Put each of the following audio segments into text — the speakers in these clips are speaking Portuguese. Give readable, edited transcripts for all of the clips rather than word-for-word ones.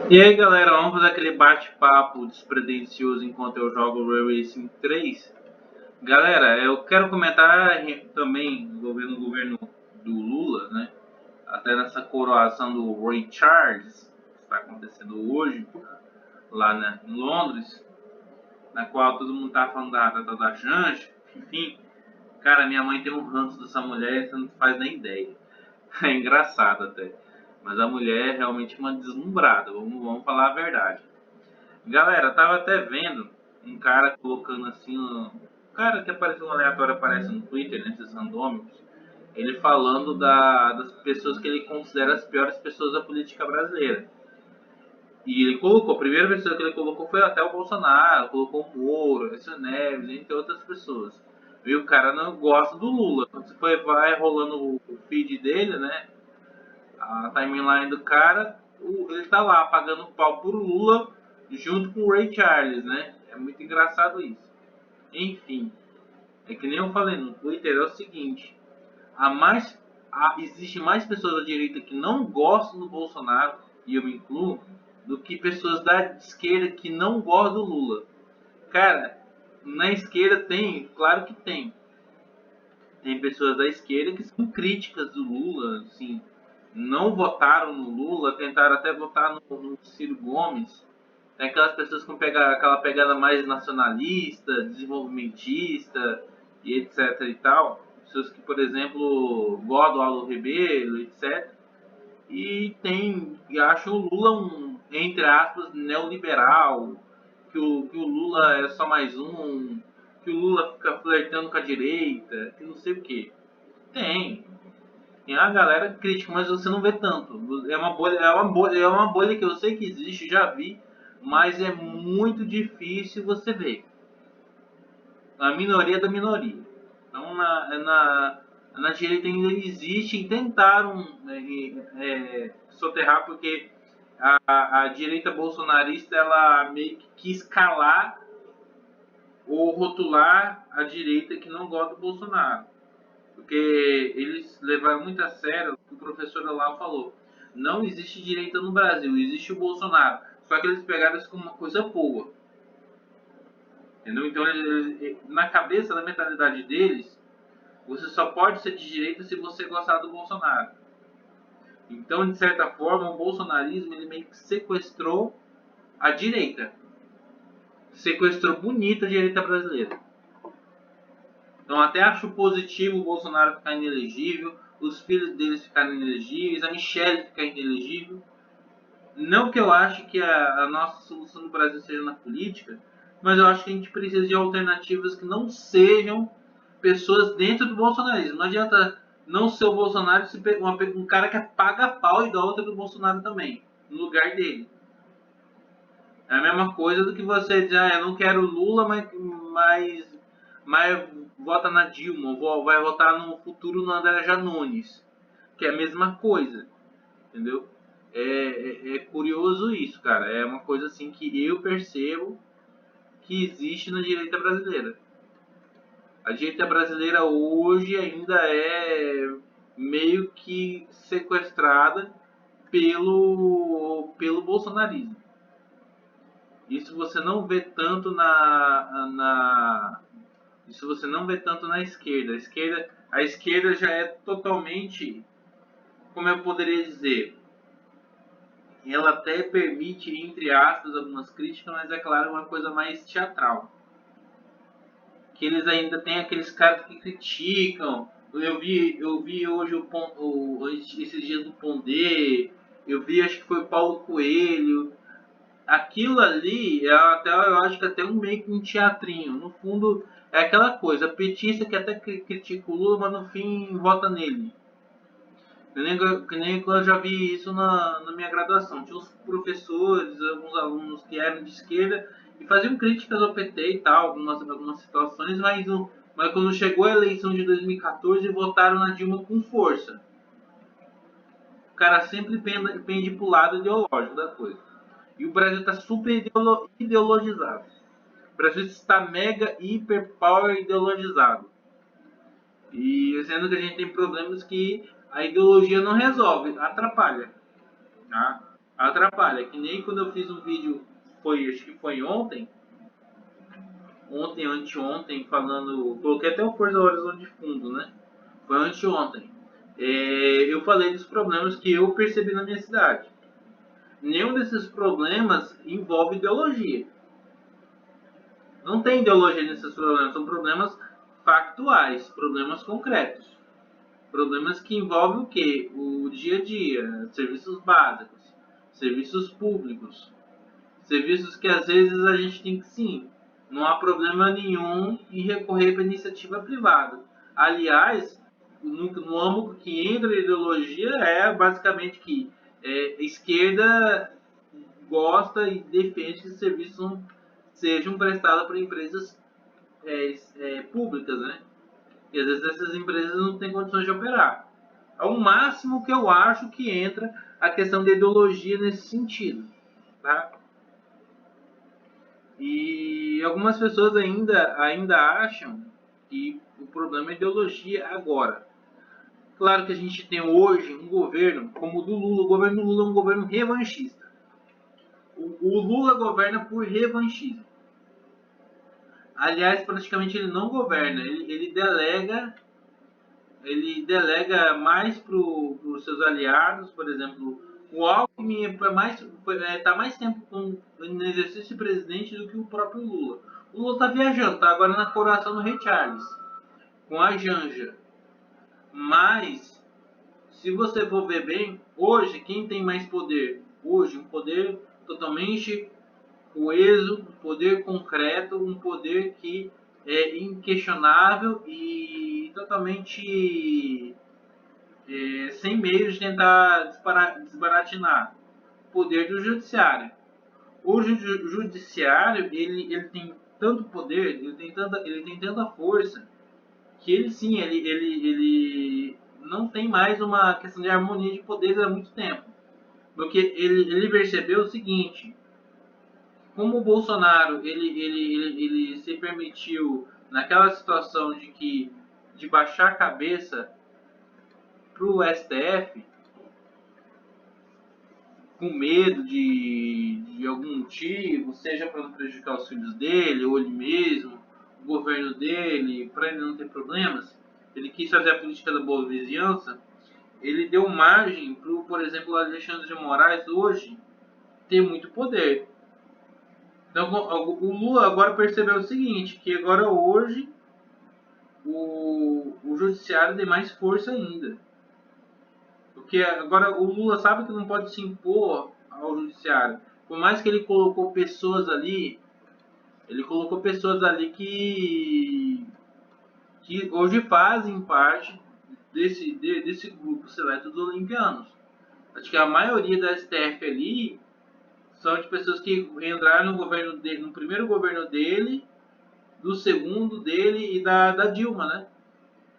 E aí galera, vamos fazer aquele bate-papo despretensioso enquanto eu jogo o Ray Racing 3. Galera, eu quero comentar também envolvendo o governo do Lula, né? Até nessa coroação do Ray Charles, que está acontecendo hoje, lá em Londres, na qual todo mundo tá falando da Janja, enfim. Cara, minha mãe tem um ranço dessa mulher, você não faz nem ideia. É engraçado até. Mas a mulher é realmente uma deslumbrada, vamos falar a verdade. Galera, tava até vendo um cara colocando assim, um cara que apareceu um aleatório, aparece no Twitter, nesses randômicos, ele falando das pessoas que ele considera as piores pessoas da política brasileira. E ele colocou, a primeira pessoa que ele colocou foi até o Bolsonaro, colocou o Moro, Aécio Neves, entre outras pessoas. E o cara não gosta do Lula. Quando você vai rolando o feed dele, né? A timeline do cara, ele tá lá pagando pau por Lula junto com o Ray Charles, né? É muito engraçado isso. Enfim, é que nem eu falei no Twitter, é o seguinte, existe mais pessoas da direita que não gostam do Bolsonaro, e eu me incluo, do que pessoas da esquerda que não gostam do Lula. Cara, na esquerda tem, claro que tem. Tem pessoas da esquerda que são críticas do Lula, assim, não votaram no Lula, tentaram até votar no Ciro Gomes. Tem aquelas pessoas com aquela pegada mais nacionalista, desenvolvimentista e etc e tal. Pessoas que, por exemplo, gostam do Aldo Rebelo, etc. E acham o Lula um, entre aspas, neoliberal, que o Lula é só mais um, que o Lula fica flertando com a direita, que não sei o que. Tem. Tem a galera crítica, mas você não vê tanto. É uma bolha que eu sei que existe, já vi, mas é muito difícil você ver. A minoria da minoria. Então na direita ainda existe e tentaram soterrar porque a direita bolsonarista ela meio que quis calar ou rotular a direita que não gosta do Bolsonaro. Porque eles levaram muito a sério o que o professor lá falou. Não existe direita no Brasil, existe o Bolsonaro. Só que eles pegaram isso como uma coisa boa. Entendeu? Então, na cabeça, na mentalidade deles, você só pode ser de direita se você gostar do Bolsonaro. Então, de certa forma, o bolsonarismo ele meio que sequestrou a direita. Sequestrou bonito a direita brasileira. Então até acho positivo o Bolsonaro ficar inelegível, os filhos deles ficarem inelegíveis, a Michelle ficar inelegível. Não que eu ache que a nossa solução no Brasil seja na política, mas eu acho que a gente precisa de alternativas que não sejam pessoas dentro do bolsonarismo. Não adianta não ser o Bolsonaro se um cara que paga pau e idólatra do Bolsonaro também, no lugar dele. É a mesma coisa do que você dizer, eu não quero Lula, mas vota na Dilma, vai votar no futuro no André Janones, que é a mesma coisa, entendeu? É curioso isso, cara. É uma coisa assim que eu percebo que existe na direita brasileira. A direita brasileira hoje ainda é meio que sequestrada pelo bolsonarismo. Isso você não vê tanto isso você não vê tanto na esquerda. A esquerda já é totalmente, como eu poderia dizer, ela até permite, entre aspas, algumas críticas, mas é claro, uma coisa mais teatral. Que eles ainda têm aqueles caras que criticam. Eu vi hoje esses dias do Pondé, eu vi, acho que foi Paulo Coelho. Aquilo ali, eu acho que até meio que um teatrinho. No fundo, é aquela coisa, petista que até critica o Lula, mas no fim vota nele. Que nem eu já vi isso na minha graduação. Tinha uns professores, alguns alunos que eram de esquerda e faziam críticas ao PT e tal, algumas situações, mas quando chegou a eleição de 2014, votaram na Dilma com força. O cara sempre pende pro lado ideológico da coisa. E o Brasil está super ideologizado. O Brasil está mega, hiper, power ideologizado. E sendo que a gente tem problemas que a ideologia não resolve, atrapalha. Tá? atrapalha. Que nem quando eu fiz um vídeo, acho que foi ontem, anteontem, falando, coloquei até o Forza Horizon de fundo, né? Foi anteontem. Eu falei dos problemas que eu percebi na minha cidade. Nenhum desses problemas envolve ideologia. Não tem ideologia nesses problemas, são problemas factuais, problemas concretos. Problemas que envolvem o quê? O dia a dia, serviços básicos, serviços públicos, serviços que às vezes a gente tem que sim, não há problema nenhum em recorrer para iniciativa privada. Aliás, no âmbito que entra a ideologia é basicamente que a esquerda gosta e defende que os serviços sejam prestados por empresas públicas, né? E às vezes essas empresas não têm condições de operar. É o máximo que eu acho que entra a questão da ideologia nesse sentido, tá? E algumas pessoas ainda acham que o problema é ideologia agora. Claro que a gente tem hoje um governo como o do Lula. O governo do Lula é um governo revanchista. O Lula governa por revanchismo. Aliás, praticamente ele não governa, ele delega mais para os seus aliados, por exemplo, o Alckmin está mais tempo no exercício de presidente do que o próprio Lula. O Lula está viajando, está agora na coroação do Rei Charles, com a Janja. Mas, se você for ver bem, hoje, quem tem mais poder? Hoje, um poder totalmente coeso, um poder concreto, um poder que é inquestionável e totalmente sem meios de tentar desbaratinar. Poder do judiciário. O judiciário ele tem tanto poder, ele tem tanta força que ele sim, ele não tem mais uma questão de harmonia de poderes há muito tempo. Porque ele percebeu o seguinte: como o Bolsonaro ele se permitiu naquela situação de baixar a cabeça para o STF com medo de algum motivo, seja para não prejudicar os filhos dele ou ele mesmo, o governo dele, para ele não ter problemas, ele quis fazer a política da boa vizinhança. Ele deu margem para, por exemplo, o Alexandre de Moraes hoje ter muito poder. Então, o Lula agora percebeu o seguinte, que agora hoje o judiciário tem mais força ainda. Porque agora o Lula sabe que não pode se impor ao judiciário. Por mais que ele colocou pessoas ali, que hoje fazem parte desse grupo seleto dos olimpianos. Acho que a maioria da STF ali são de pessoas que entraram no governo dele, no primeiro governo dele, do segundo dele e da Dilma, né?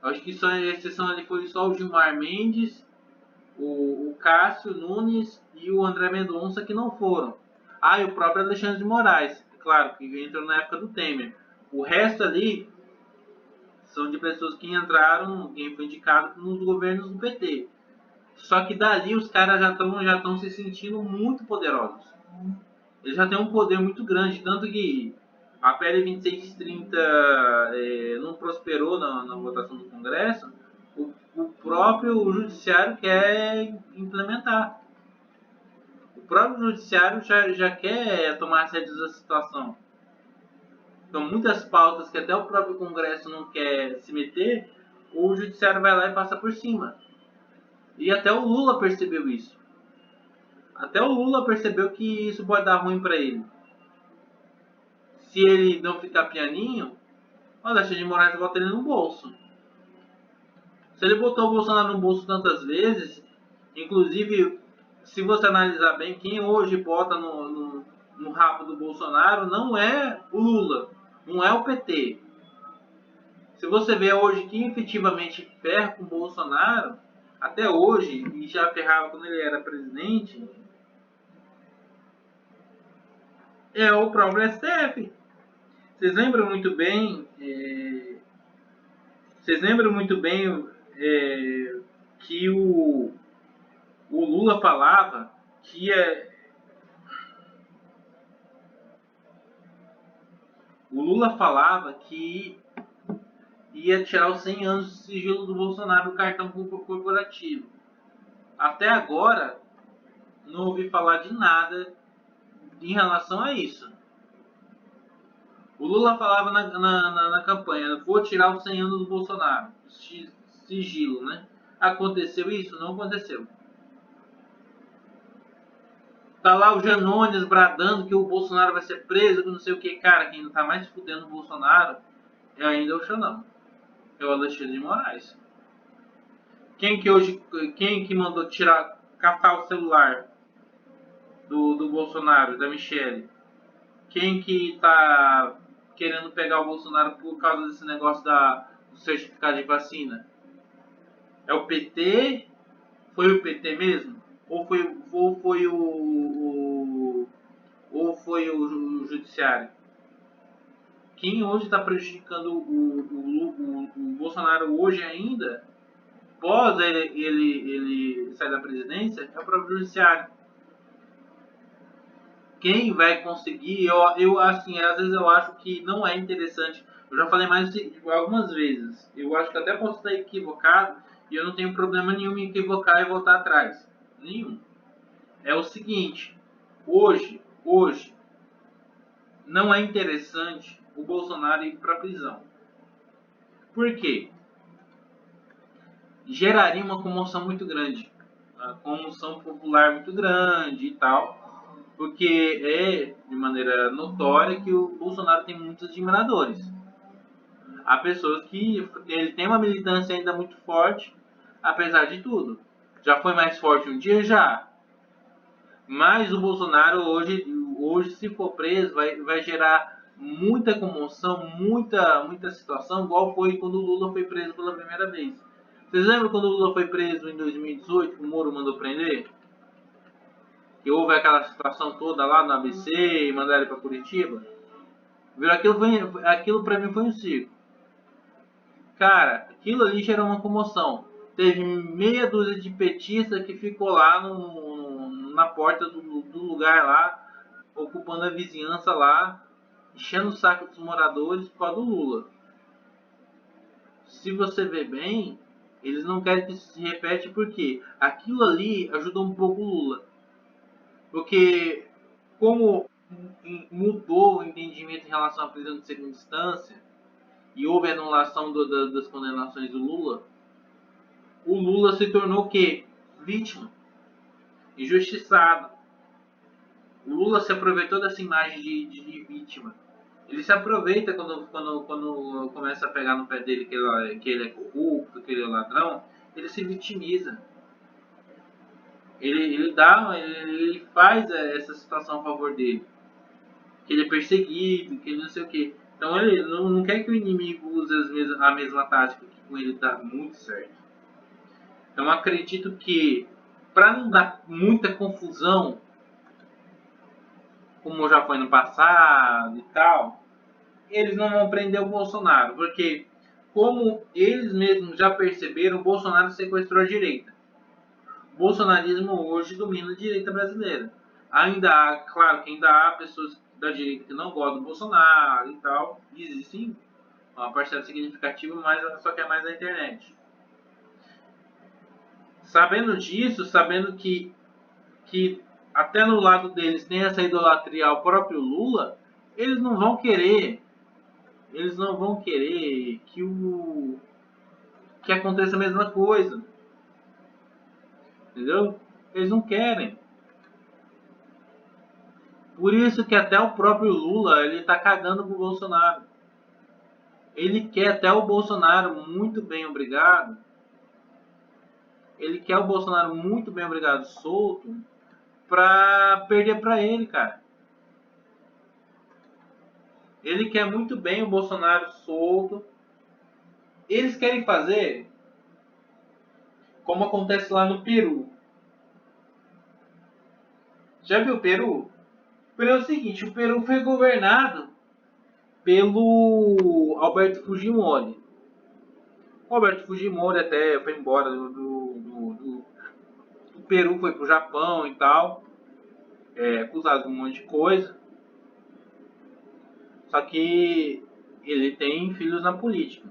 Acho que só a exceção ali foi só o Gilmar Mendes, o Cássio Nunes e o André Mendonça que não foram. Ah, e o próprio Alexandre de Moraes, claro, que entrou na época do Temer. O resto ali são de pessoas que entraram, quem foi indicado nos governos do PT. Só que dali os caras já estão se sentindo muito poderosos. Eles já têm um poder muito grande, tanto que a PL 2630 não prosperou na votação do Congresso, o próprio Judiciário quer implementar. O próprio Judiciário já quer tomar as rédeas da situação. Então, muitas pautas que até o próprio Congresso não quer se meter, o Judiciário vai lá e passa por cima. E até o Lula percebeu isso. Até o Lula percebeu que isso pode dar ruim para ele. Se ele não ficar pianinho, o Alexandre de Moraes bota ele no bolso. Se ele botou o Bolsonaro no bolso tantas vezes, inclusive, se você analisar bem, quem hoje bota no rabo do Bolsonaro não é o Lula, não é o PT. Se você vê hoje quem efetivamente ferra com o Bolsonaro, até hoje, e já ferrava quando ele era presidente, é o próprio STF. Vocês lembram muito bem, que o Lula falava que é, o Lula falava que ia tirar os 100 anos de sigilo do Bolsonaro do cartão corporativo. Até agora, não ouvi falar de nada em relação a isso. O Lula falava na campanha, vou tirar os 100 anos do Bolsonaro, sigilo, né? Aconteceu isso? Não aconteceu. Tá lá o Janones bradando que o Bolsonaro vai ser preso, que não sei o que. Cara, quem não tá mais fudendo o Bolsonaro é ainda o Xandão. É o Alexandre de Moraes. Quem que mandou tirar, catar o celular do Bolsonaro, da Michelle? Quem que tá querendo pegar o Bolsonaro por causa desse negócio do certificado de vacina? É o PT? Foi o PT mesmo? Ou foi o judiciário? Quem hoje está prejudicando o Bolsonaro hoje ainda, após ele sair da presidência, é o próprio judiciário. Quem vai conseguir, eu assim, às vezes eu acho que não é interessante. Eu já falei mais algumas vezes. Eu acho que até posso estar equivocado e eu não tenho problema nenhum em equivocar e voltar atrás. Nenhum. É o seguinte, hoje não é interessante o Bolsonaro ir para a prisão. Por quê? Geraria uma comoção muito grande, uma comoção popular muito grande e tal, porque é de maneira notória que o Bolsonaro tem muitos admiradores. Há pessoas que ele tem uma militância ainda muito forte, apesar de tudo. Já foi mais forte um dia? Já. Mas o Bolsonaro hoje se for preso, vai gerar muita comoção, muita situação, igual foi quando o Lula foi preso pela primeira vez. Vocês lembram quando o Lula foi preso em 2018, que o Moro mandou prender? Que houve aquela situação toda lá no ABC e mandaram ele para Curitiba? Aquilo pra mim foi um circo. Cara, aquilo ali gerou uma comoção. Teve meia dúzia de petistas que ficou lá na porta do lugar lá, ocupando a vizinhança lá, enchendo o saco dos moradores por causa do Lula. Se você ver bem, eles não querem que isso se repete porque aquilo ali ajudou um pouco o Lula. Porque como mudou o entendimento em relação à prisão de segunda instância e houve a anulação das condenações do Lula, o Lula se tornou o quê? Vítima. Injustiçado. O Lula se aproveitou dessa imagem de vítima. Ele se aproveita quando começa a pegar no pé dele que ele é corrupto, que ele é ladrão, ele se vitimiza. Ele faz essa situação a favor dele. Que ele é perseguido, que ele não sei o que. Então ele não quer que o inimigo use a mesma tática, que com ele dá muito certo. Então acredito que, para não dar muita confusão, como já foi no passado e tal, eles não vão prender o Bolsonaro, porque como eles mesmos já perceberam, o Bolsonaro sequestrou a direita. O bolsonarismo hoje domina a direita brasileira. Ainda há, claro que ainda há pessoas da direita que não gostam do Bolsonaro e tal, existe uma parcela significativa, mas só que é mais na internet. Sabendo disso, sabendo que até no lado deles tem essa idolatria ao próprio Lula, eles não vão querer que aconteça a mesma coisa. Entendeu? Eles não querem. Por isso que até o próprio Lula, ele tá cagando pro Bolsonaro. Ele quer até o Bolsonaro muito bem obrigado. Ele quer o Bolsonaro muito bem obrigado solto pra perder pra ele, cara. Ele quer muito bem o Bolsonaro solto. Eles querem fazer como acontece lá no Peru. Já viu o Peru? O Peru é o seguinte, o Peru foi governado pelo Alberto Fujimori. O Alberto Fujimori até foi embora do Peru, foi pro Japão e tal. acusado de um monte de coisa, só que ele tem filhos na política.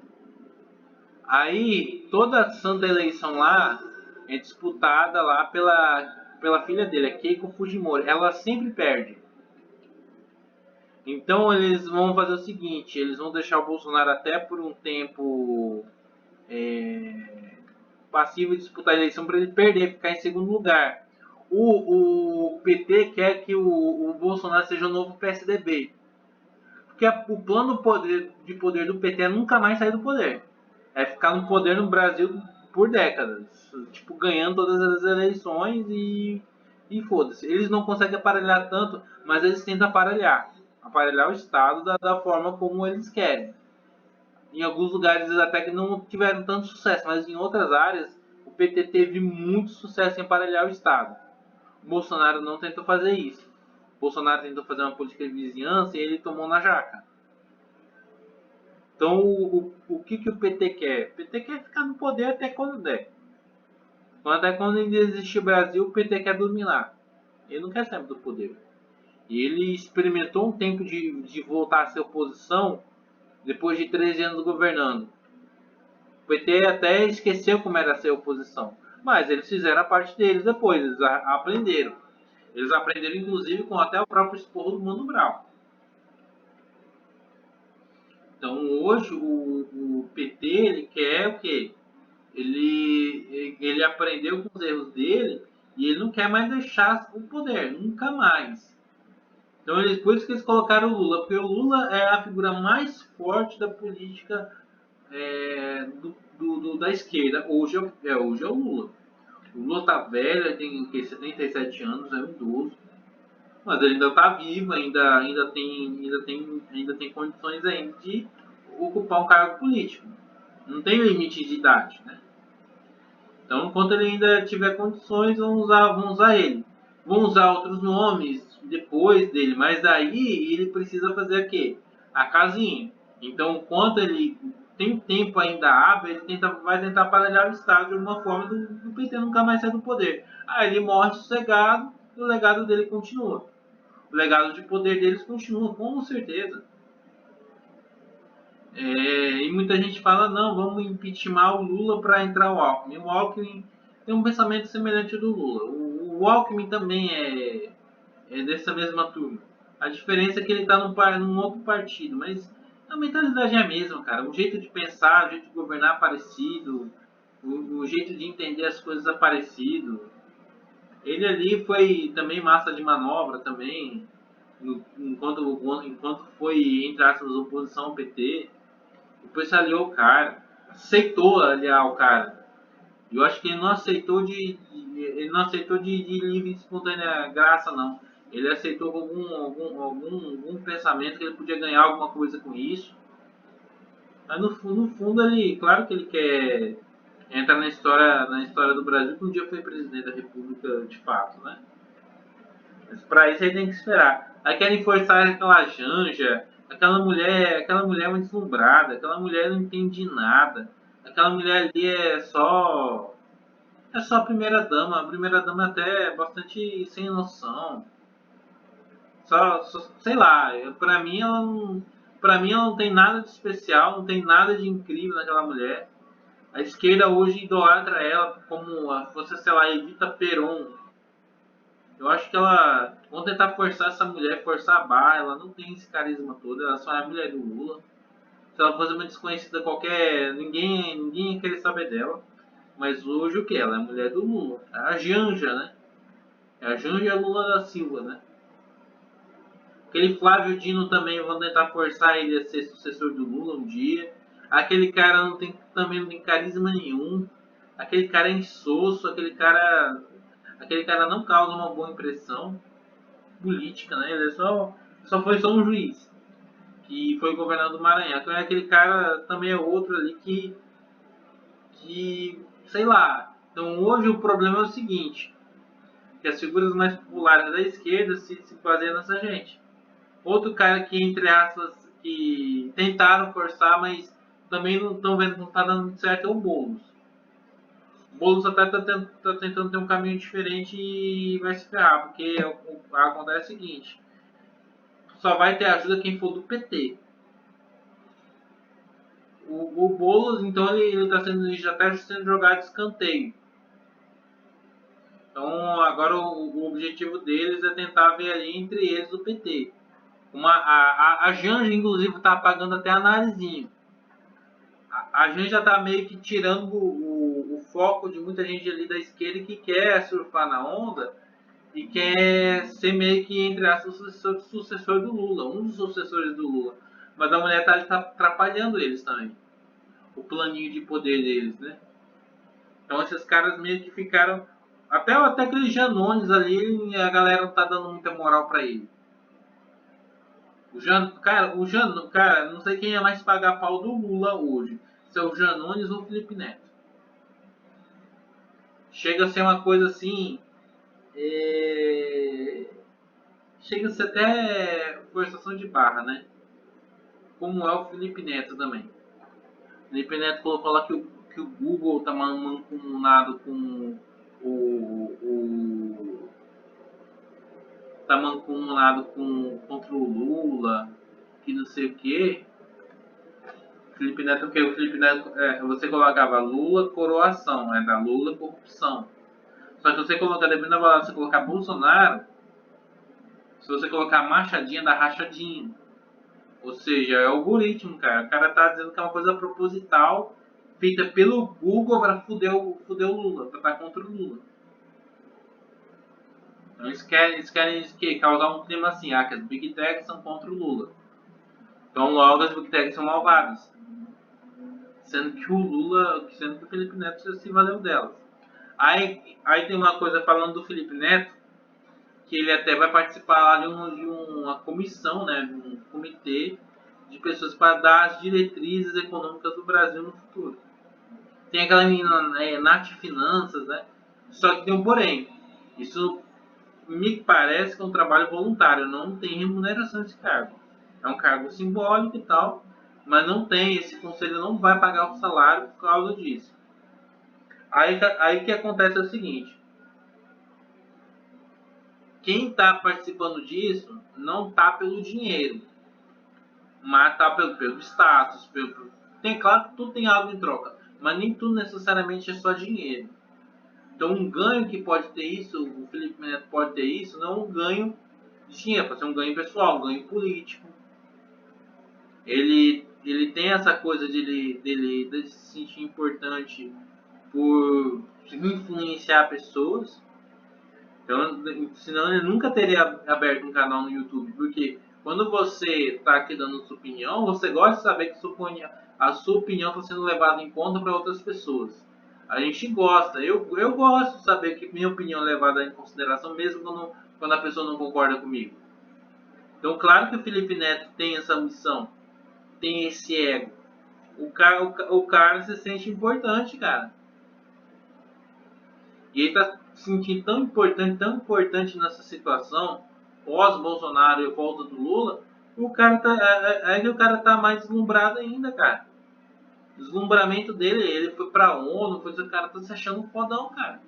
Aí toda a santa eleição lá é disputada lá pela filha dele, a Keiko Fujimori. Ela sempre perde. Então eles vão fazer o seguinte, eles vão deixar o Bolsonaro até por um tempo passivo e disputar a eleição para ele perder, ficar em segundo lugar. O PT quer que o Bolsonaro seja o novo PSDB. Porque o plano de poder do PT é nunca mais sair do poder. É ficar no poder no Brasil por décadas. Tipo, ganhando todas as eleições e foda-se. Eles não conseguem aparelhar tanto, mas eles tentam aparelhar. Aparelhar o Estado da forma como eles querem. Em alguns lugares eles até que não tiveram tanto sucesso, mas em outras áreas o PT teve muito sucesso em aparelhar o Estado. O Bolsonaro não tentou fazer isso. O Bolsonaro tentou fazer uma política de vizinhança e ele tomou na jaca. Então, o que o PT quer? O PT quer ficar no poder até quando der. Até quando ainda existir Brasil, o PT quer dominar. Ele não quer sair do poder. E ele experimentou um tempo de voltar a ser oposição depois de 13 anos governando. O PT até esqueceu como era ser oposição. Mas eles fizeram a parte deles depois, eles aprenderam. Eles aprenderam inclusive com até o próprio esporro do Mano Brown. Então hoje o PT ele quer o quê? Ele aprendeu com os erros dele e ele não quer mais deixar o poder, nunca mais. Então por isso que eles colocaram o Lula, porque o Lula é a figura mais forte da política da esquerda. Hoje é o Lula. O Lula tá velho, ele tem 77 anos, é um idoso. Mas ele ainda tá vivo, ainda tem condições ainda de ocupar um cargo político. Não tem limite de idade, né? Então, enquanto ele ainda tiver condições, vão usar ele. Vão usar outros nomes depois dele, mas daí ele precisa fazer o quê? A casinha. Então, enquanto ele tem tempo ainda hábil, ele vai tentar aparelhar o Estado de alguma forma do PT nunca mais sair do poder. Aí ele morre sossegado e o legado dele continua. O legado de poder deles continua, com certeza. E muita gente fala, não, vamos impeachment o Lula para entrar o Alckmin. O Alckmin tem um pensamento semelhante ao do Lula. O Alckmin também é dessa mesma turma. A diferença é que ele está num outro partido, mas a mentalidade é a mesma, cara. O jeito de pensar, o jeito de governar é parecido, o jeito de entender as coisas é parecido. Ele ali foi também massa de manobra também, enquanto foi, entre aspas, oposição ao PT. Depois se aliou o cara, aceitou aliar o cara. Eu acho que ele não aceitou de livre e espontânea graça, não. Ele aceitou com algum pensamento que ele podia ganhar alguma coisa com isso. Mas no fundo ele, claro que ele quer entrar na história do Brasil, que um dia foi presidente da República de fato, né? Mas para isso ele tem que esperar. Aí querem forçar aquela Janja, aquela mulher é uma deslumbrada, aquela mulher não entende nada. Aquela mulher ali é só a primeira dama. A primeira dama até é bastante sem noção. Sei lá, pra mim ela não tem nada de especial, não tem nada de incrível naquela mulher. A esquerda hoje idolatra ela como se fosse, sei lá, Evita Peron. Eu acho que vão tentar forçar essa mulher, forçar a barra, ela não tem esse carisma todo, ela só é a mulher do Lula. Se ela fosse uma desconhecida qualquer, ninguém ia querer saber dela. Mas hoje o que? Ela é a mulher do Lula. É a Janja, né? É a Janja Lula da Silva, né? Aquele Flávio Dino também vão tentar forçar ele a ser sucessor do Lula um dia. Aquele cara também não tem carisma nenhum. Aquele cara é insosso, aquele cara não causa uma boa impressão política, né? Ele foi só um juiz que foi governador do Maranhão. Então aquele cara também é outro ali que sei lá. Então hoje o problema é o seguinte, que as figuras mais populares da esquerda se baseiam nessa gente. Outro cara que, entre aspas, que tentaram forçar, mas também não estão vendo que não está dando muito certo, é o Boulos. Boulos até tá tentando ter um caminho diferente e vai se ferrar, porque acontece o seguinte, só vai ter ajuda quem for do PT. O Boulos, então, ele tá sendo, já está sendo jogado de escanteio. Então, agora o objetivo deles é tentar ver ali entre eles o PT. A Janja, inclusive, está apagando até a narizinho. A gente já está meio que tirando o foco de muita gente ali da esquerda que quer surfar na onda e quer ser meio que, entre aspas, o sucessor do Lula, um dos sucessores do Lula. Mas a mulher tá atrapalhando eles também, o planinho de poder deles, né? Então esses caras meio que ficaram. Até aquele Janones ali, a galera não tá dando muita moral pra ele. Cara, não sei quem é mais pagar pau do Lula hoje. Se é o Janones ou o Felipe Neto. Chega a ser uma coisa assim. É... Chega a ser até forçação de barra, né? Como é o Felipe Neto também. O Felipe Neto colocou lá que o Google tá mancomunado com o tá mancomunado contra o Lula, que não sei o que. Felipe Neto, que o Felipe Neto, você colocava Lula coroação, é da Lula corrupção. Só que você colocar, dependendo da balança, você colocar Bolsonaro, se você colocar Machadinha, dá rachadinho. Ou seja, é algoritmo, cara. O cara tá dizendo que é uma coisa proposital, feita pelo Google para fuder o Lula, pra estar contra o Lula. Então eles querem que, causar um clima assim, que as Big Techs são contra o Lula. Então logo as Big Techs são malvadas. Sendo que o Felipe Neto se valeu delas. Aí tem uma coisa falando do Felipe Neto, que ele até vai participar lá de uma comissão, né, de um comitê de pessoas para dar as diretrizes econômicas do Brasil no futuro. Tem aquela menina, Nath Finanças, né? Só que tem um porém. Isso me parece que é um trabalho voluntário, não tem remuneração esse cargo. É um cargo simbólico e tal, mas não tem, esse conselho não vai pagar o salário por causa disso. Aí que acontece é o seguinte, quem está participando disso não está pelo dinheiro, mas está pelo status, tem, claro que tudo tem algo em troca, mas nem tudo necessariamente é só dinheiro. Então um ganho que pode ter isso, o Felipe Neto pode ter isso, não é um ganho de dinheiro, pode ser um ganho pessoal, um ganho político. Ele tem essa coisa de se sentir importante por influenciar pessoas. Então, senão ele nunca teria aberto um canal no YouTube, porque quando você está aqui dando sua opinião, você gosta de saber que a sua opinião está sendo levada em conta para outras pessoas. A gente gosta, eu gosto de saber que minha opinião é levada em consideração, mesmo quando a pessoa não concorda comigo. Então, claro que o Felipe Neto tem essa missão, tem esse ego. O cara se sente importante, cara. E ele tá se sentindo tão importante nessa situação, pós-Bolsonaro e volta do Lula, o cara tá, que o cara tá mais deslumbrado ainda, cara. O deslumbramento dele, ele foi pra ONU, o cara tá se achando um fodão, cara.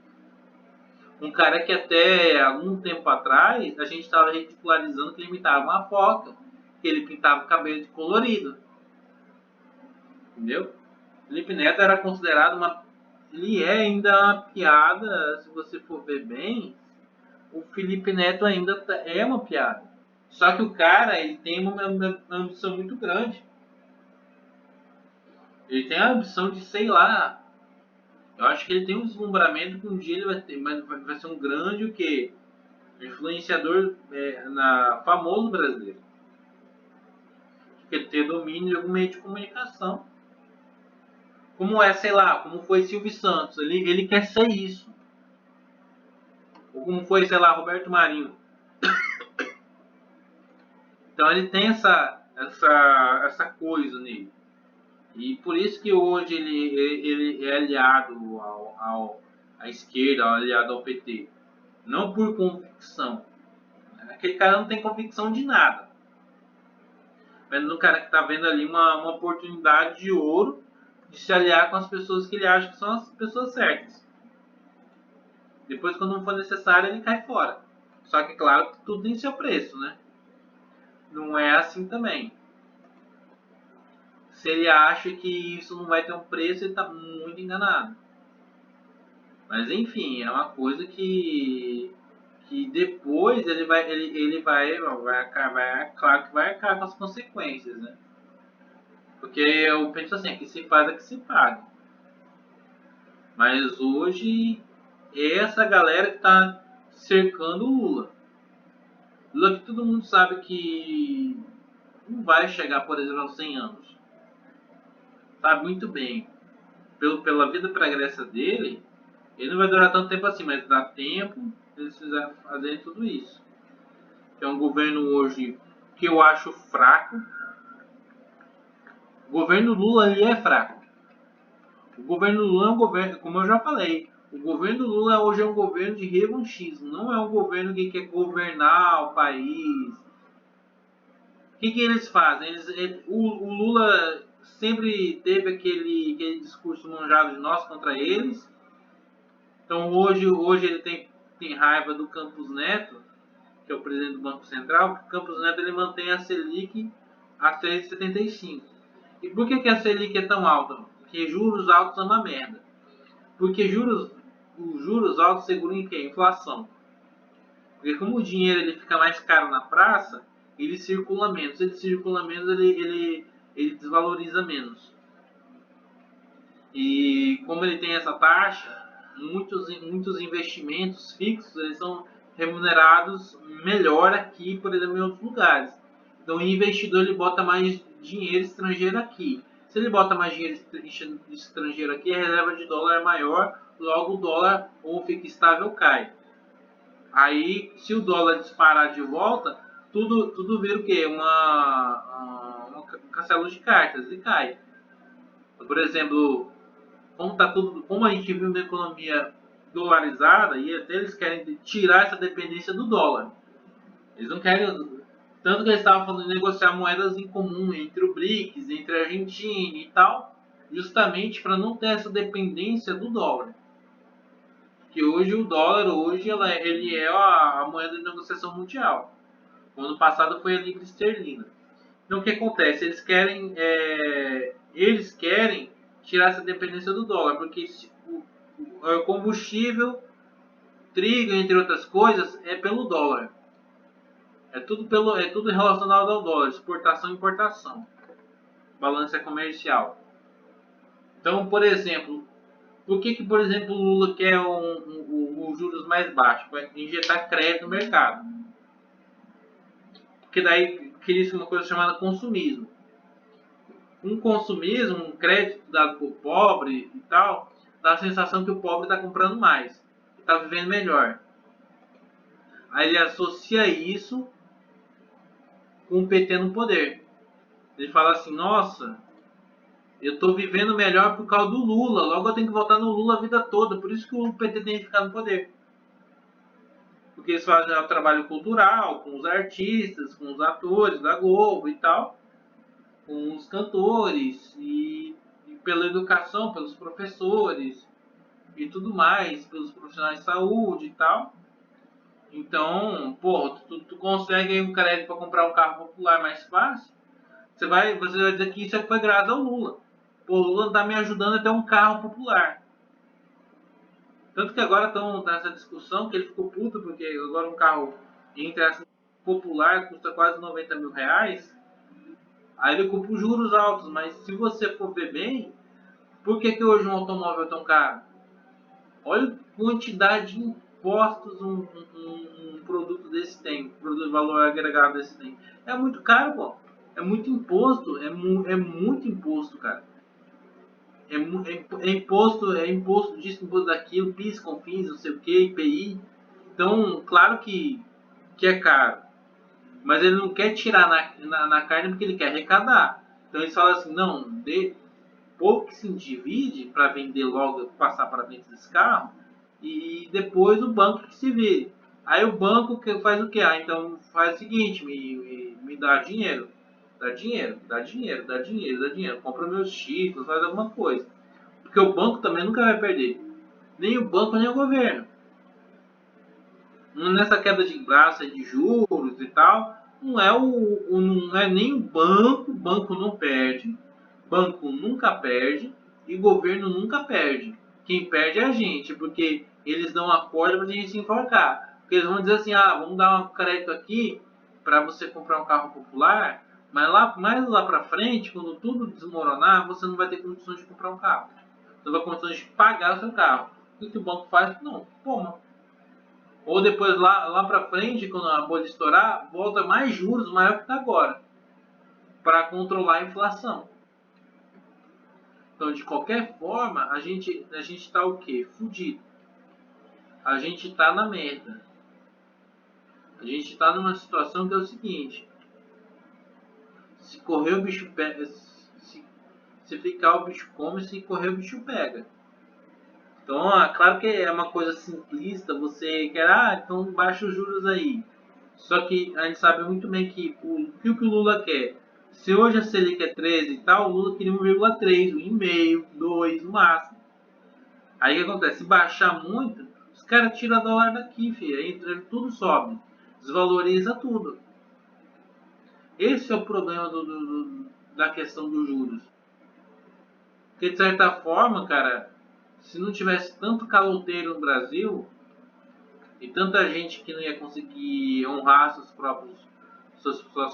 Um cara que até algum tempo atrás a gente tava ridicularizando que ele imitava uma foca, que ele pintava o cabelo de colorido. Entendeu? Felipe Neto era considerado ele é ainda uma piada, se você for ver bem, o Felipe Neto ainda é uma piada. Só que o cara, ele tem uma ambição muito grande. Ele tem a ambição de, sei lá, eu acho que ele tem um deslumbramento que um dia ele vai ter, mas vai ser um grande o quê? Influenciador famoso brasileiro. Que ter domínio de algum meio de comunicação. Como é, sei lá, como foi Silvio Santos. Ele quer ser isso. Ou como foi, sei lá, Roberto Marinho. Então ele tem essa coisa nele. E por isso que hoje ele é aliado à esquerda, aliado ao PT. Não por convicção. Aquele cara não tem convicção de nada. Mas no cara que está vendo ali uma oportunidade de ouro de se aliar com as pessoas que ele acha que são as pessoas certas. Depois, quando não for necessário, ele cai fora. Só que, claro, que tudo tem seu preço, né? Não é assim também. Se ele acha que isso não vai ter um preço, ele está muito enganado. Mas, enfim, é uma coisa que depois ele claro que vai arcar com as consequências, né? Porque eu penso assim, que se faz é que se paga. Mas hoje é essa galera que está cercando o Lula. Lula que todo mundo sabe que não vai chegar, por exemplo, aos 100 anos. Sabe muito bem. Pela vida pregressa dele, ele não vai durar tanto tempo assim, mas dá tempo eles fazerem tudo isso. É um governo hoje que eu acho fraco. O governo Lula ali é fraco. O governo Lula é um governo, como eu já falei, o governo Lula hoje é um governo de revanchismo, não é um governo que quer governar o país. O que eles fazem? O Lula sempre teve aquele discurso manjado de nós contra eles. Então hoje ele tem raiva do Campos Neto, que é o presidente do Banco Central, porque o Campos Neto ele mantém a Selic a 3,75. E por que a Selic é tão alta? Porque juros altos são uma merda. Porque os juros altos seguram em quê? Inflação. Porque como o dinheiro ele fica mais caro na praça, ele circula menos. Ele circula menos, ele desvaloriza menos. E como ele tem essa taxa, muitos investimentos fixos eles são remunerados melhor aqui, por exemplo, em outros lugares. Então o investidor ele bota mais dinheiro estrangeiro aqui. Se ele bota mais dinheiro estrangeiro aqui, a reserva de dólar é maior, logo o dólar ou fica estável ou cai. Aí, se o dólar disparar de volta, tudo vira o quê? Um castelo de cartas e cai. Por exemplo, como a gente vive uma economia dolarizada e até eles querem tirar essa dependência do dólar. Eles não querem, tanto que eles estavam falando de negociar moedas em comum entre o BRICS, entre a Argentina e tal, justamente para não ter essa dependência do dólar. Que hoje o dólar ele é a moeda de negociação mundial. O ano passado foi a libra esterlina. Então o que acontece? Eles querem tirar essa dependência do dólar, porque o combustível, trigo, entre outras coisas, é pelo dólar. É tudo relacionado ao dólar, exportação e importação, balança comercial. Então, por exemplo, por exemplo, o Lula quer os juros mais baixos? Para injetar crédito no mercado. Porque daí cria-se uma coisa chamada consumismo. Um consumismo, um crédito dado por pobre e tal, dá a sensação que o pobre está comprando mais, está vivendo melhor. Aí ele associa isso com o PT no poder. Ele fala assim, nossa, eu estou vivendo melhor por causa do Lula, logo eu tenho que votar no Lula a vida toda, por isso que o PT tem que ficar no poder. Porque eles fazem o trabalho cultural, com os artistas, com os atores da Globo e tal, com os cantores e pela educação, pelos professores e tudo mais, pelos profissionais de saúde e tal. Então, pô, tu consegue um crédito para comprar um carro popular mais fácil, você vai dizer que isso foi graças ao Lula. Pô, o Lula tá me ajudando a ter um carro popular. Tanto que agora estão nessa discussão que ele ficou puto porque agora um carro entre essa popular custa quase 90 mil reais. Aí ele culpa os juros altos, mas se você for ver bem, por que hoje um automóvel é tão caro? Olha a quantidade de impostos um produto desse tem, um produto de valor agregado desse tem. É muito caro, pô. É muito imposto, é muito imposto, cara. É imposto disso, imposto daquilo, PIS, COFINS, não sei o que, IPI. Então, claro que é caro. Mas ele não quer tirar na carne porque ele quer arrecadar. Então eles falam assim, não, o povo que se endivide para vender logo, passar para dentro desse carro, e depois o banco que se vire. Aí o banco faz o que? Então faz o seguinte, me dá dinheiro. Dá dinheiro, dá dinheiro, dá dinheiro, dá dinheiro. Compra meus títulos, faz alguma coisa. Porque o banco também nunca vai perder. Nem o banco, nem o governo. nessa queda de braço de juros e tal, não é nem o banco não perde, banco nunca perde e governo nunca perde. Quem perde é a gente, porque eles dão a corda pra gente se enforcar. Porque eles vão dizer assim, vamos dar um crédito aqui para você comprar um carro popular, mas mais lá pra frente, quando tudo desmoronar, você não vai ter condições de comprar um carro. Você vai ter condições de pagar o seu carro. O que o banco faz? Não, toma. Ou depois lá para frente, quando a bolha estourar, volta mais juros maior que está agora, para controlar a inflação. Então, de qualquer forma, a gente está o quê? Fudido. A gente está na merda. A gente está numa situação que é o seguinte: se correr o bicho pega, se ficar o bicho come, se correr o bicho pega. Então, claro que é uma coisa simplista, você quer, então baixa os juros aí. Só que a gente sabe muito bem que o que o Lula quer. Se hoje a Selic é 13 e tal, o Lula queria 1,3, 1,5, 2 no máximo. Aí o que acontece? Se baixar muito, os caras tiram dólar daqui, filho. Aí tudo sobe. Desvaloriza tudo. Esse é o problema da questão dos juros. Porque de certa forma, cara, se não tivesse tanto caloteiro no Brasil e tanta gente que não ia conseguir honrar suas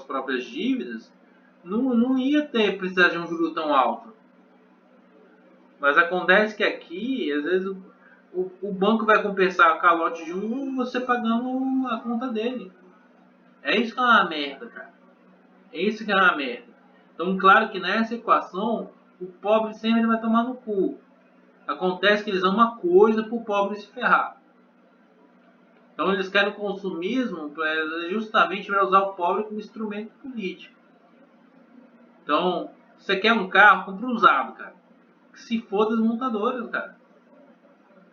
próprias dívidas, não ia precisar de um juro tão alto. Mas acontece que aqui, às vezes, o banco vai compensar o calote de um você pagando a conta dele. É isso que é uma merda, cara. É isso que é uma merda. Então, claro que nessa equação, o pobre sempre vai tomar no cu. Acontece que eles dão uma coisa para o pobre se ferrar. Então, eles querem o consumismo justamente para usar o pobre como instrumento político. Então, você quer um carro, compra usado, cara. Que se foda as montadoras, cara.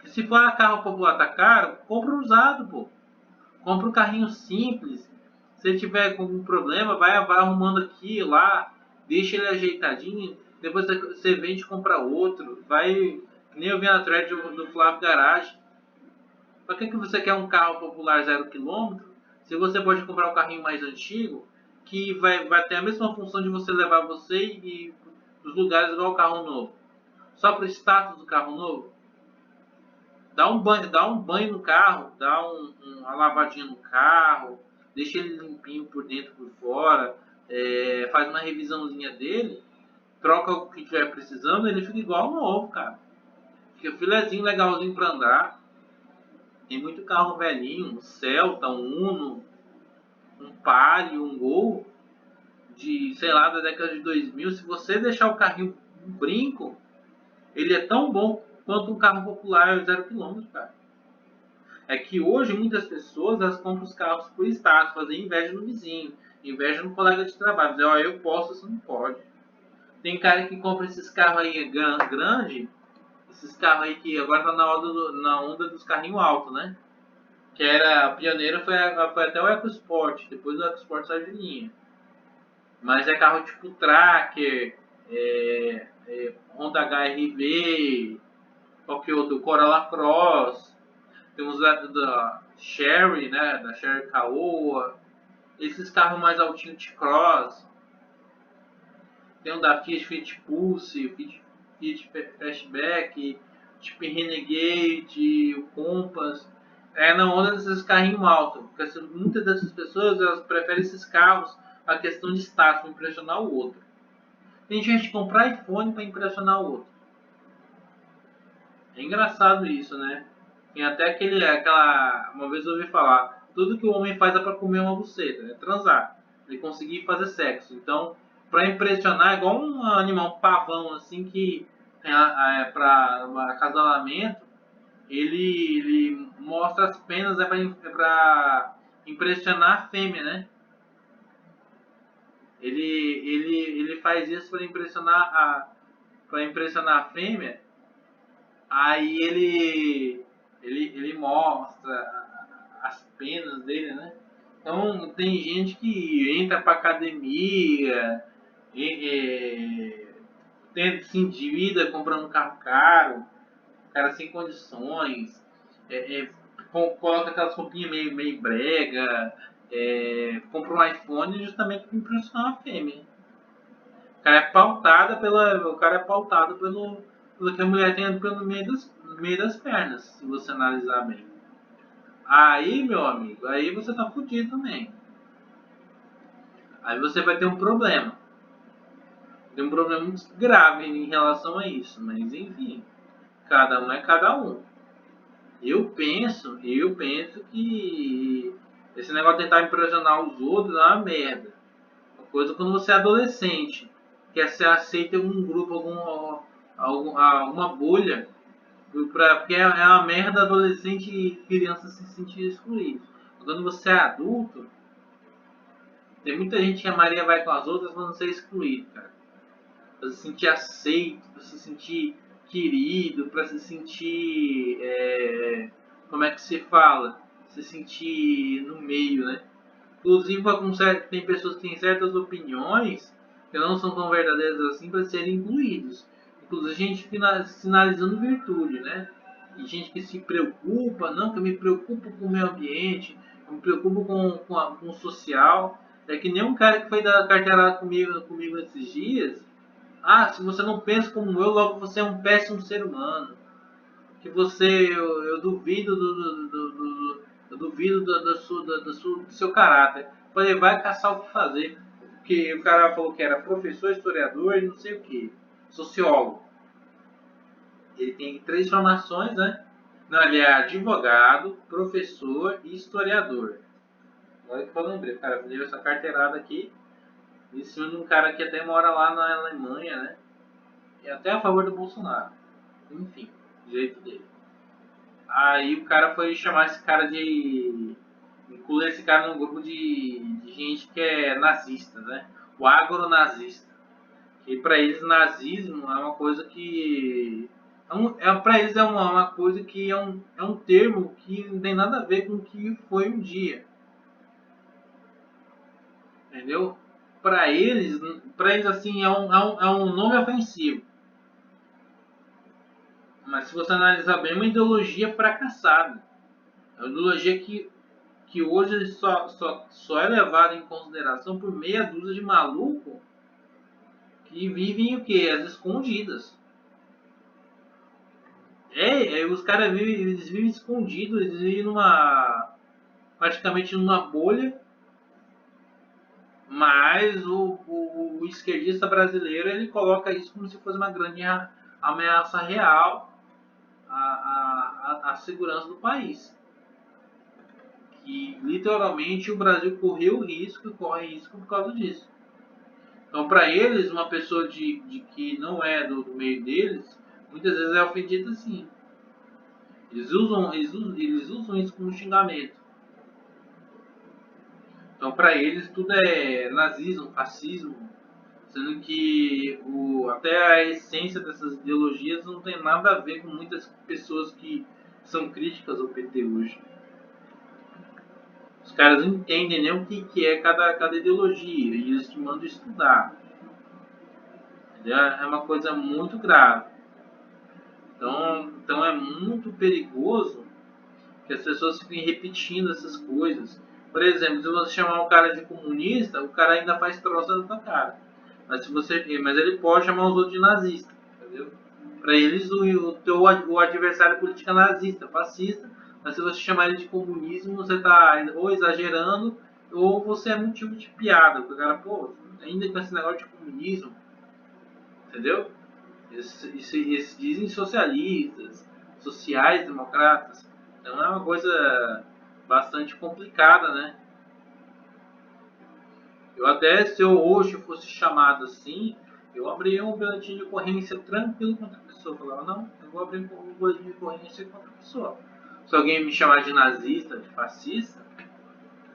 Que se for carro popular tá caro, compra usado, pô. Compra um carrinho simples. Se tiver com algum problema, vai arrumando aqui e lá, deixa ele ajeitadinho, depois você vende e compra outro. Vai, nem eu vi na thread do Flávio Garage. Pra que você quer um carro popular 0 km se você pode comprar um carrinho mais antigo que vai ter a mesma função de você levar você e os lugares igual o carro novo? Só para o status do carro novo? Dá um banho no carro, dá uma lavadinha no carro, deixa ele limpinho por dentro e por fora, faz uma revisãozinha dele, troca o que tiver precisando, ele fica igual ao novo, cara. Fica filezinho legalzinho para andar. Tem muito carro velhinho, um Celta, um Uno, um Palio, um Gol, de, sei lá, da década de 2000. Se você deixar o carrinho brinco, ele é tão bom quanto um carro popular 0 km, cara. É que hoje muitas pessoas elas compram os carros por status, fazer inveja no vizinho, inveja no colega de trabalho, dizer, eu posso, você não pode. Tem cara que compra esses carros aí grande, esses carros aí que agora tá na onda dos carrinhos altos, né? Que era a pioneira foi até o EcoSport, depois o EcoSport saiu de linha. Mas é carro tipo Tracker, Honda HR-V, qualquer outro, Corolla Cross, temos da Sherry, né, da Sherry Caoa, esses carros mais altinhos de Cross, tem um da Fiat Pulse, Fiat Fastback, tipo Renegade, o Compass, na onda desses carrinhos altos, porque muitas dessas pessoas elas preferem esses carros a questão de status, para impressionar o outro. Tem gente que compra iPhone para impressionar o outro. É engraçado isso, né? Tem até uma vez eu ouvi falar, tudo que o homem faz é para comer uma buceta, é transar, ele conseguir fazer sexo. Então, para impressionar, é igual um animal, um pavão, assim, que para acasalamento, ele mostra as penas para impressionar a fêmea, né? Ele faz isso para impressionar a fêmea. Aí ele mostra as penas dele, né? Então tem gente que entra pra academia, se endivida comprando um carro caro, cara sem condições, coloca aquelas roupinhas meio brega, compra um iPhone justamente para impressionar a fêmea. O cara é pautado pelo que a mulher tem pelo meio das pernas, se você analisar bem. Aí, meu amigo, aí você tá fudido também. Aí você vai ter um problema. Tem um problema muito grave em relação a isso, mas enfim, cada um é cada um. Eu penso que esse negócio de tentar impressionar os outros é uma merda. Uma coisa quando você é adolescente, quer ser aceito em algum grupo, alguma bolha, porque é uma merda adolescente e criança se sentir excluído. Quando você é adulto, tem muita gente que a Maria vai com as outras para não ser excluído, cara. Para se sentir aceito, para se sentir querido, para se sentir. Como é que se fala? Se sentir no meio, né? Inclusive, tem pessoas que têm certas opiniões que não são tão verdadeiras assim para serem incluídos. Inclusive, gente sinalizando virtude, né? E gente que se preocupa, não, que eu me preocupo com o meio ambiente, eu me preocupo com o social. É que nem um cara que foi dar carteirada comigo esses dias. Ah, se você não pensa como eu, logo você é um péssimo ser humano. Que eu duvido eu duvido do seu caráter. Falei, vai caçar o que fazer. Porque o cara falou que era professor, historiador e não sei o que. Sociólogo. Ele tem 3 formações, né? Não, ele é advogado, professor e historiador. Olha que eu lembrei, o cara deu essa carteirada aqui. Em cima de um cara que até mora lá na Alemanha, né? E até a favor do Bolsonaro. Enfim, do jeito dele. Aí o cara foi chamar esse cara de. Incluir esse cara num grupo de gente que é nazista, né? O agronazista. Que pra eles nazismo é uma coisa que. Pra eles é uma coisa que é um termo que não tem nada a ver com o que foi um dia. Entendeu? Pra eles assim, é um nome ofensivo. Mas se você analisar bem, é uma ideologia fracassada. É uma ideologia que hoje só é levada em consideração por meia dúzia de maluco que vivem o quê? As escondidas. Os caras eles vivem escondidos, eles vivem praticamente numa bolha, mas o esquerdista brasileiro ele coloca isso como se fosse uma grande ameaça real à segurança do país. Que literalmente o Brasil correu risco e corre risco por causa disso. Então, para eles, uma pessoa de que não é do meio deles, muitas vezes é ofendida assim. Eles usam isso como xingamento. Então, para eles, tudo é nazismo, fascismo, sendo que até a essência dessas ideologias não tem nada a ver com muitas pessoas que são críticas ao PT hoje. Os caras não entendem nem o que é cada ideologia e eles te mandam estudar. É uma coisa muito grave. Então é muito perigoso que as pessoas fiquem repetindo essas coisas. Por exemplo, se você chamar um cara de comunista, o cara ainda faz troça na tua cara. Mas ele pode chamar os outros de nazista, entendeu? Para eles o adversário político é nazista, fascista. Mas se você chamar ele de comunismo, você está ou exagerando ou você é motivo de piada. Porque o cara, pô, ainda com esse negócio de comunismo, entendeu? Eles dizem socialistas, sociais-democratas. Então é uma coisa bastante complicada, né? Eu até, se eu hoje fosse chamado assim, eu abriria um boletim de ocorrência tranquilo contra a pessoa. Eu falava, não, eu vou abrir um boletim de ocorrência contra a pessoa. Se alguém me chamar de nazista, de fascista,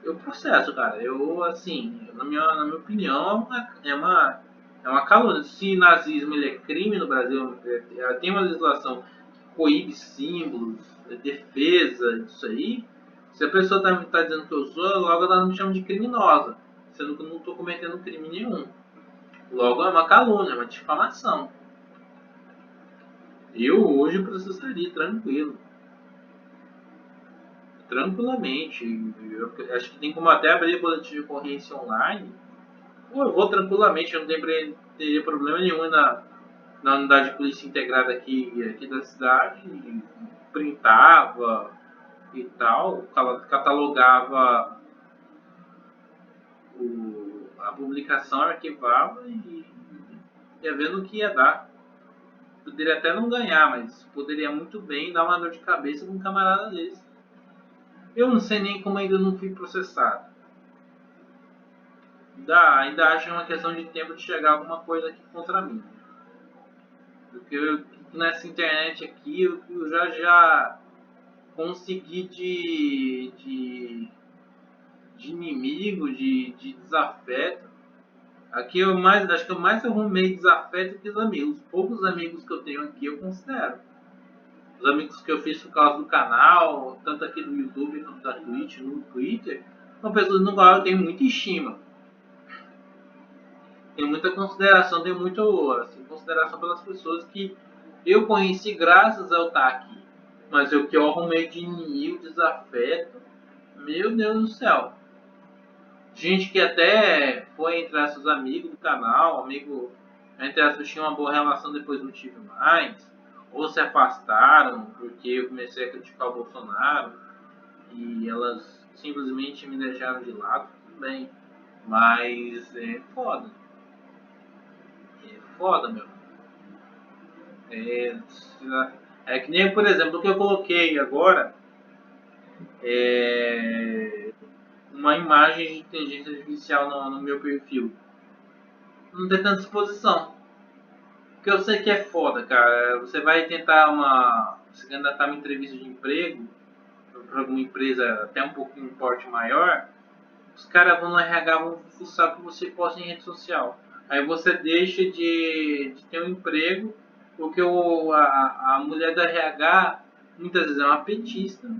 eu processo, cara. Eu, assim, na minha opinião, é uma calúnia. Se nazismo ele é crime no Brasil, tem uma legislação que coíbe símbolos, defesa, isso aí. Se a pessoa tá dizendo que eu sou, logo ela não me chama de criminosa, sendo que eu não estou cometendo crime nenhum. Logo é uma calúnia, é uma difamação. Eu hoje processaria tranquilo. tranquilamente. Eu acho que tem como até abrir boletim de ocorrência online. Pô, eu vou tranquilamente, eu não teria problema nenhum na unidade de polícia integrada aqui da cidade. Printava e tal, catalogava a publicação, arquivava e ia vendo o que ia dar. Poderia até não ganhar, mas poderia muito bem dar uma dor de cabeça com um camarada desse. Eu não sei nem como ainda não fui processado. Ainda acho que é uma questão de tempo de chegar alguma coisa aqui contra mim. Porque nessa internet aqui eu já consegui de inimigo, de desafeto. Aqui acho que eu mais arrumei desafeto que os amigos. Poucos amigos que eu tenho aqui eu considero. Os amigos que eu fiz por causa do canal, tanto aqui do YouTube quanto da Twitch, no Twitter, são pessoas no qual eu tenho muita estima. Tenho muita consideração, tenho muito assim, consideração pelas pessoas que eu conheci graças ao estar aqui. Mas o que eu arrumei de inimigo, desafeto, meu Deus do céu. Gente que até foi entre esses amigos do canal, entre essas tinha uma boa relação, depois não tive mais, ou se afastaram porque eu comecei a criticar o Bolsonaro e elas simplesmente me deixaram de lado, tudo bem. Mas é foda. É foda, meu. É, é que nem, por exemplo, o que eu coloquei agora é uma imagem de inteligência artificial no meu perfil. Não tem tanta exposição. Porque eu sei que é foda, cara. Você vai tentar se candidatar uma entrevista de emprego para alguma empresa até um pouquinho um porte maior, os caras vão no RH, vão fuçar o que você posta em rede social. Aí você deixa de ter um emprego, porque a mulher da RH muitas vezes é uma petista,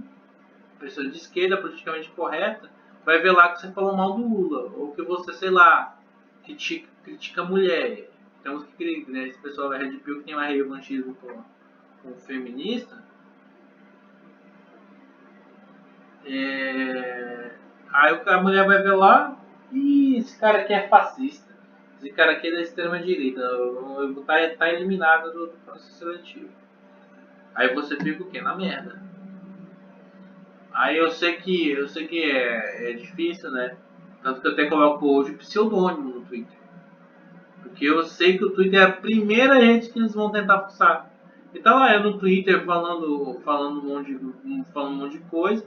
pessoa de esquerda, politicamente correta, vai ver lá que você falou mal do Lula, ou que você, sei lá, critica a mulher. Temos que, né, esse pessoal da Red Pill que tem mais revanchismo com feminista, aí a mulher vai ver lá e esse cara aqui é fascista, esse cara aqui é da extrema direita, eu vou tá eliminado do processo seletivo. Aí você fica o quê? Na merda. Aí eu sei que é difícil, né? Tanto que eu até coloco hoje pseudônimo no Twitter. Porque eu sei que o Twitter é a primeira rede que eles vão tentar forçar. E tá lá eu no Twitter falando um monte de coisa,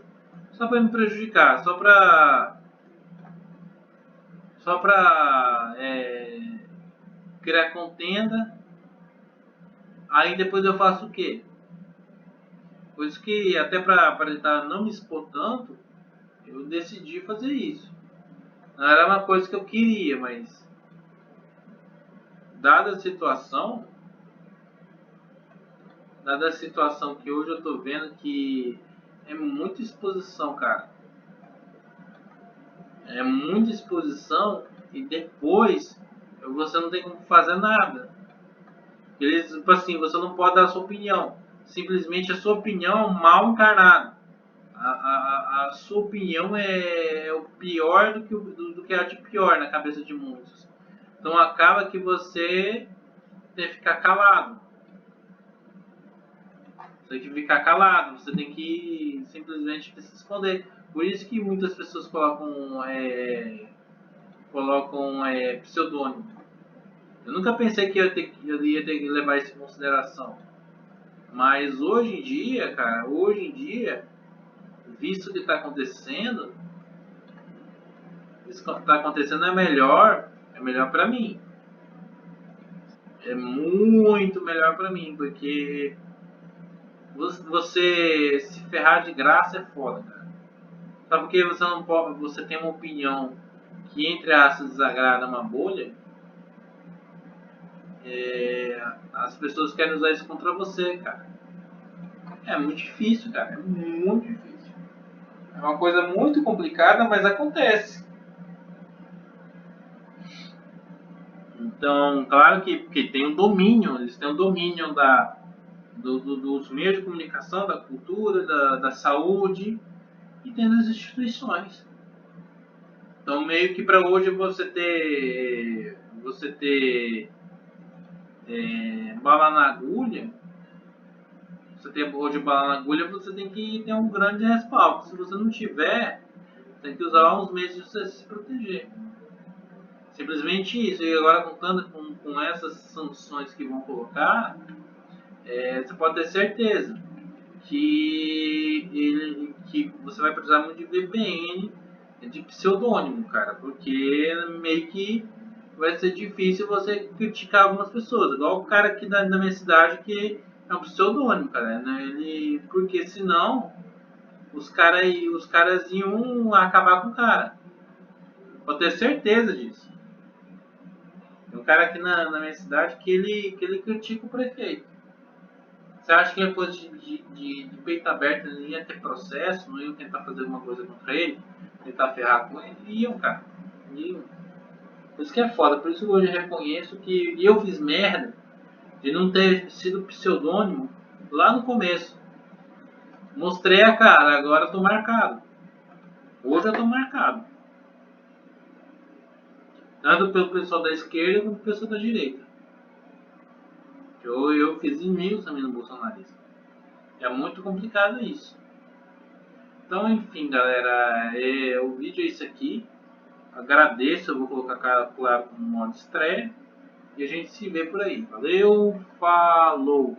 só pra me prejudicar, só pra criar contenda. Aí depois eu faço o quê? Por isso que até pra tentar não me expor tanto, eu decidi fazer isso. Não era uma coisa que eu queria, mas dada a situação, dada a situação que hoje eu tô vendo que é muita exposição, cara. É muita exposição e depois você não tem como fazer nada. Eles, tipo assim, você não pode dar a sua opinião. Simplesmente a sua opinião é um mal encarnado. A sua opinião é o pior do que a de pior na cabeça de muitos. Então acaba que você tem que ficar calado. Você tem que ficar calado, você tem que simplesmente se esconder. Por isso que muitas pessoas colocam pseudônimo. Eu nunca pensei que eu ia ter que levar isso em consideração. Mas hoje em dia, cara, visto o que está acontecendo, isso que está acontecendo é melhor para mim. É muito melhor para mim, porque você se ferrar de graça é foda, cara. Sabe porque você não pode, você tem uma opinião que entre aspas desagrada uma bolha, as pessoas querem usar isso contra você, cara. É muito difícil, cara. É muito difícil. É uma coisa muito complicada, mas acontece. Então, claro que tem um domínio, eles têm um domínio dos meios de comunicação, da cultura, da saúde. e tem nas instituições. Então meio que para hoje você ter bala na agulha, você tem hoje bala na agulha, você tem que ter um grande respaldo. Se você não tiver, tem que usar uns meses de você se proteger. Simplesmente isso. E agora contando com essas sanções que vão colocar, você pode ter certeza que você vai precisar muito de VPN, de pseudônimo, cara, porque meio que vai ser difícil você criticar algumas pessoas, igual o cara aqui da minha cidade que é um pseudônimo, cara, né? Porque senão os caras iam acabar com o cara. Pode ter certeza disso. Tem um cara aqui na minha cidade que ele critica o prefeito. Você acha que é coisa de peito aberto, ele ia ter processo, não ia tentar fazer alguma coisa contra ele, tentar ferrar com ele? Iam, cara. Iam. Por isso que é foda, por isso que hoje eu reconheço que eu fiz merda de não ter sido pseudônimo lá no começo. Mostrei a cara, agora eu tô marcado. Hoje eu tô marcado. Tanto pelo pessoal da esquerda quanto pelo pessoal da direita. Eu fiz inimigos também no bolsonarismo. É muito complicado isso. Então, enfim, galera, o vídeo é isso aqui. Agradeço, eu vou colocar claro no modo estreia. E a gente se vê por aí. Valeu, falou!